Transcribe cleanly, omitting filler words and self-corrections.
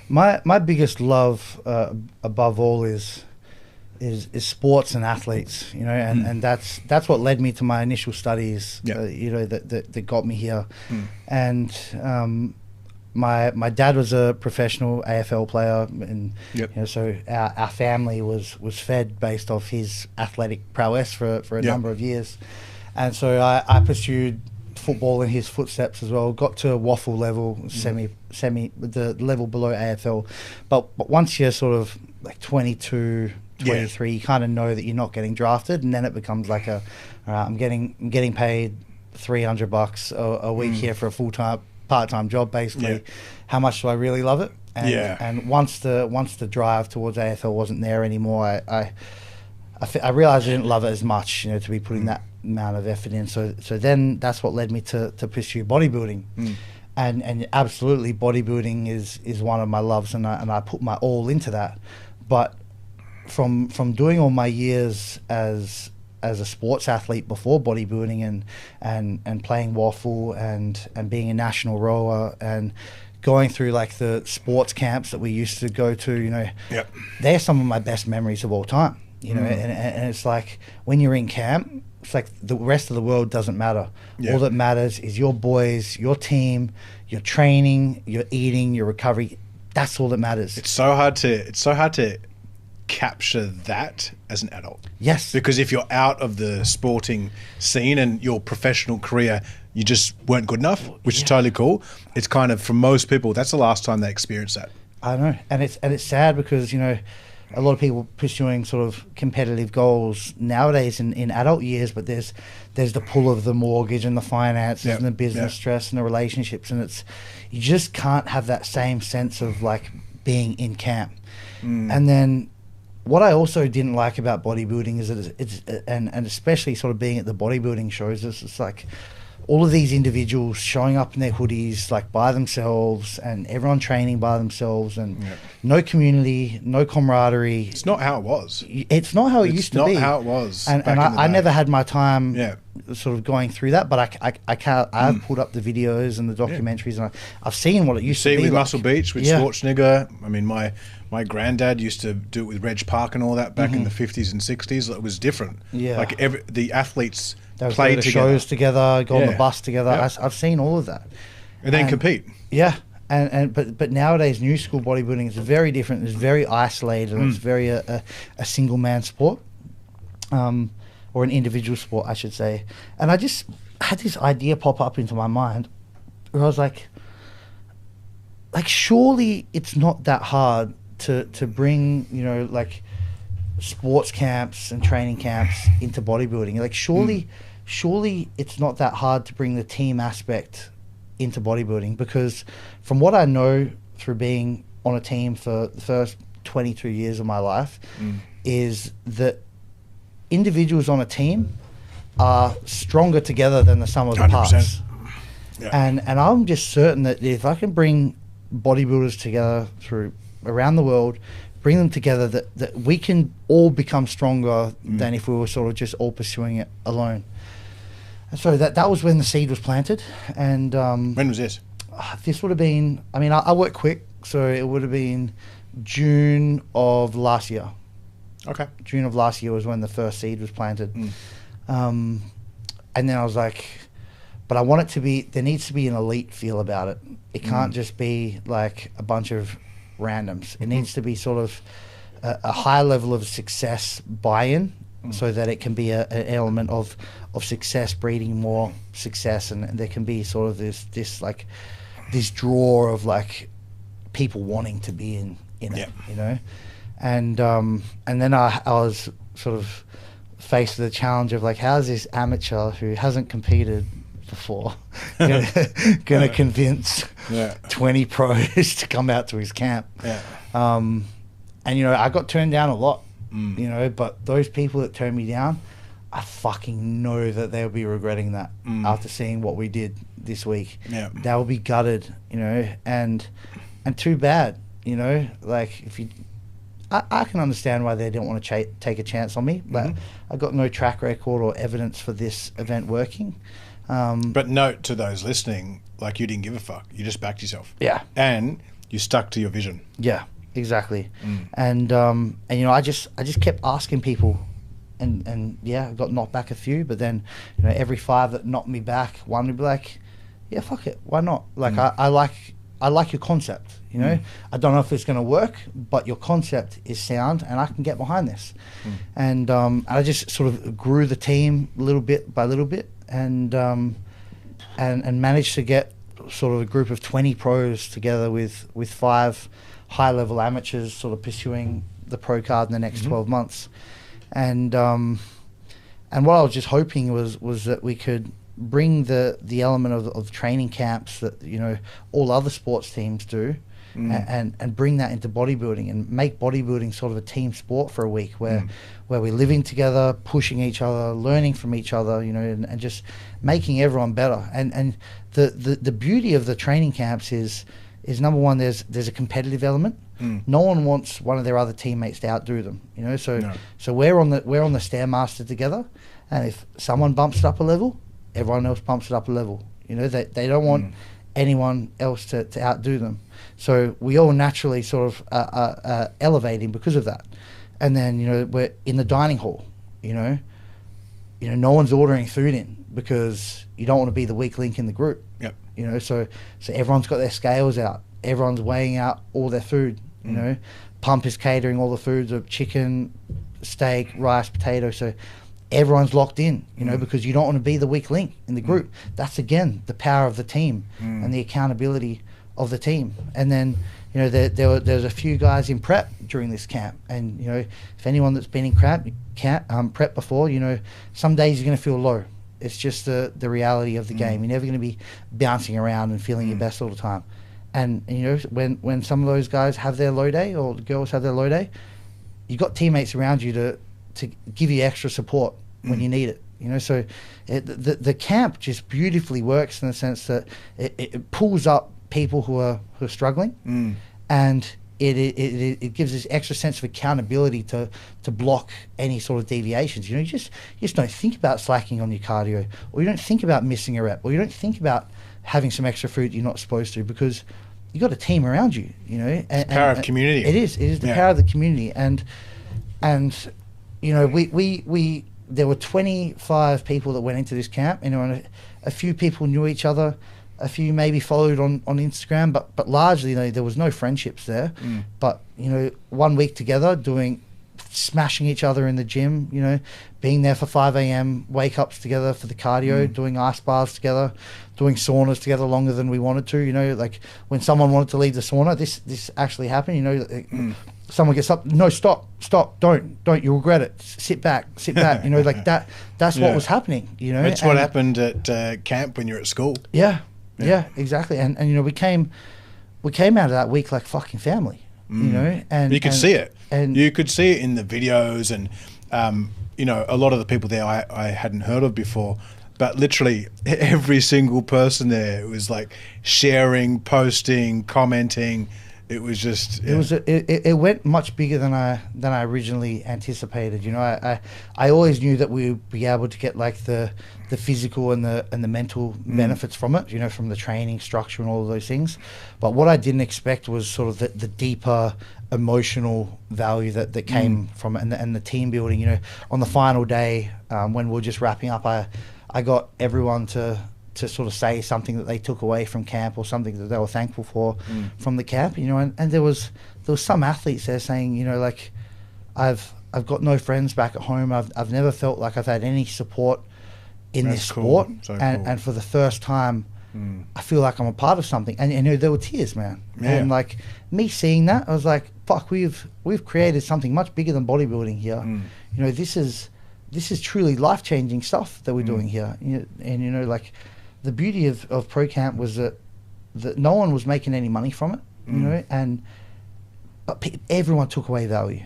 My biggest love above all is sports and athletes, you know, and that's what led me to my initial studies, you know, that got me here. And my dad was a professional AFL player, and you know, so our family was fed based off his athletic prowess for a number of years, and so I pursued football in his footsteps as well. Got to a waffle level, semi the level below AFL, but once you're sort of like 22, 23, you kind of know that you're not getting drafted, and then it becomes like I'm getting paid $300 a week here for a part-time job, basically. How much do I really love it? And once the drive towards AFL wasn't there anymore, I realized I didn't love it as much, you know, to be putting that amount of effort in. So then that's what led me to pursue bodybuilding. And absolutely, bodybuilding is one of my loves, and I put my all into that. But from doing all my years as a sports athlete before bodybuilding, and playing waffle and being a national rower and going through like the sports camps that we used to go to, you know, they're some of my best memories of all time, you know. And it's like when you're in camp, it's like the rest of the world doesn't matter. All that matters is your boys, your team, your training, your eating, your recovery. That's all that matters. It's so hard to capture that as an adult. Yes. Because if you're out of the sporting scene and your professional career, you just weren't good enough, which is totally cool. It's kind of, for most people, that's the last time they experience that. I know. And it's sad because, you know, a lot of people pursuing sort of competitive goals nowadays in adult years, but there's the pull of the mortgage and the finances and the business stress and the relationships, and you just can't have that same sense of like being in camp. And then what I also didn't like about bodybuilding is that it's and especially sort of being at the bodybuilding shows, it's like all of these individuals showing up in their hoodies like by themselves, and everyone training by themselves, and no community, no camaraderie. It's not how it was. It's not how it used to be. It's not how it was. And I never had my time sort of going through that, but I've pulled up the videos and the documentaries, and I've seen what it used to be. With Muscle Beach, with Schwarzenegger. I mean, my granddad used to do it with Reg Park and all that back in the 50s and 60s. It was different. Like the athletes played together, shows together, go on the bus together. I've seen all of that, and then compete. But nowadays, new school bodybuilding is very different. It's very isolated, and it's very a single man sport, or an individual sport, I should say. And I just had this idea pop up into my mind, where I was like, surely it's not that hard to bring, you know, like sports camps and training camps into bodybuilding. Like surely it's not that hard to bring the team aspect into bodybuilding, because from what I know through being on a team for the first 22 years of my life, is that individuals on a team are stronger together than the sum of the 100%. Parts. And I'm just certain that if I can bring bodybuilders together through around the world, bring them together, that we can all become stronger than if we were sort of just all pursuing it alone. And so that was when the seed was planted. And when was this? This would have been, I mean, I work quick, so it would have been June of last year. Okay. June of last year was when the first seed was planted. And then I was like, but I want it to be, there needs to be an elite feel about it. It can't just be like a bunch of randoms. It needs to be sort of a high level of success buy-in, so that it can be an element of success breeding more success, and there can be sort of this draw of like people wanting to be in it, you know. And then I was sort of faced with the challenge of like, how's this amateur who hasn't competed before gonna convince 20 pros to come out to his camp? And you know, I got turned down a lot, you know, but those people that turned me down, I fucking know that they'll be regretting that after seeing what we did this week. They'll be gutted, you know, and too bad, you know. Like, if you, I can understand why they didn't want to take a chance on me, but I got no track record or evidence for this event working. But note to those listening, like, you didn't give a fuck. You just backed yourself. And you stuck to your vision. Yeah, exactly. And you know, I just kept asking people, and yeah, I got knocked back a few, but then, you know, every 5 that knocked me back, one would be like, yeah, fuck it, why not? Like, I like your concept, you know. I don't know if it's going to work, but your concept is sound, and I can get behind this. And I just sort of grew the team little bit by little bit, and managed to get sort of a group of 20 pros together with 5 high-level amateurs sort of pursuing the pro card in the next 12 months. And what I was just hoping was that we could bring the element of training camps that, you know, all other sports teams do, and bring that into bodybuilding, and make bodybuilding sort of a team sport for a week where we're living together, pushing each other, learning from each other, you know, and just making everyone better. And the beauty of the training camps is number one, there's a competitive element. No one wants one of their other teammates to outdo them, you know. So we're on the Stairmaster together, and if someone bumps it up a level, everyone else bumps it up a level. You know, they don't want anyone else to outdo them. So we all naturally sort of elevating because of that. And then, you know, we're in the dining hall. You know, no one's ordering food in because you don't want to be the weak link in the group. Yep. You know, so everyone's got their scales out. Everyone's weighing out all their food. You know, Pump is catering all the foods of chicken, steak, rice, potato. So everyone's locked in, you know, because you don't want to be the weak link in the group. That's, again, the power of the team and the accountability of the team. And then, you know, there's a few guys in prep during this camp. And, you know, if anyone that's been in prep before, you know, some days you're going to feel low. It's just the reality of the game. You're never going to be bouncing around and feeling your best all the time. And, you know, when some of those guys have their low day, or the girls have their low day, you've got teammates around you to give you extra support when you need it. You know, so the camp just beautifully works in the sense that it pulls up people who are struggling, and it gives this extra sense of accountability to block any sort of deviations. You know, you just don't think about slacking on your cardio, or you don't think about missing a rep, or you don't think about having some extra food you're not supposed to, because you got a team around you. You know, it's the power of community. It is the power of the community, and you know, we there were 25 people that went into this camp. You know, and a few people knew each other. A few maybe followed on Instagram, but largely, you know, there was no friendships there. But, you know, 1 week together, smashing each other in the gym, you know, being there for 5 a.m, wake ups together for the cardio, doing ice baths together, doing saunas together longer than we wanted to. You know, like when someone wanted to leave the sauna, this actually happened. You know, someone gets up, no, stop, don't, you'll regret it. Sit back. You know, like that. That's what was happening. You know, that's what happened at camp when you're at school. Yeah, exactly. And you know, we came out of that week like fucking family. You know, and you could see it, and you could see it in the videos, and you know, a lot of the people there I hadn't heard of before, but literally every single person there was like sharing, posting, commenting. It was just it went much bigger than I originally anticipated. You know, I always knew that we would be able to get like the physical and the mental benefits from it, you know, from the training structure and all of those things. But what I didn't expect was sort of the deeper emotional value that came from it, and the team building. You know, on the final day, when we were just wrapping up, I got everyone to sort of say something that they took away from camp, or something that they were thankful for from the camp, you know, and there was some athletes there saying, you know, like, I've got no friends back at home. I've never felt like I've had any support in this sport, and for the first time, I feel like I'm a part of something. And you know, there were tears, man. And like me seeing that, I was like, fuck, we've created something much bigger than bodybuilding here. You know, this is truly life-changing stuff that we're doing here. And you know, like, the beauty of Pro Camp was that no one was making any money from it, you know, but everyone took away value.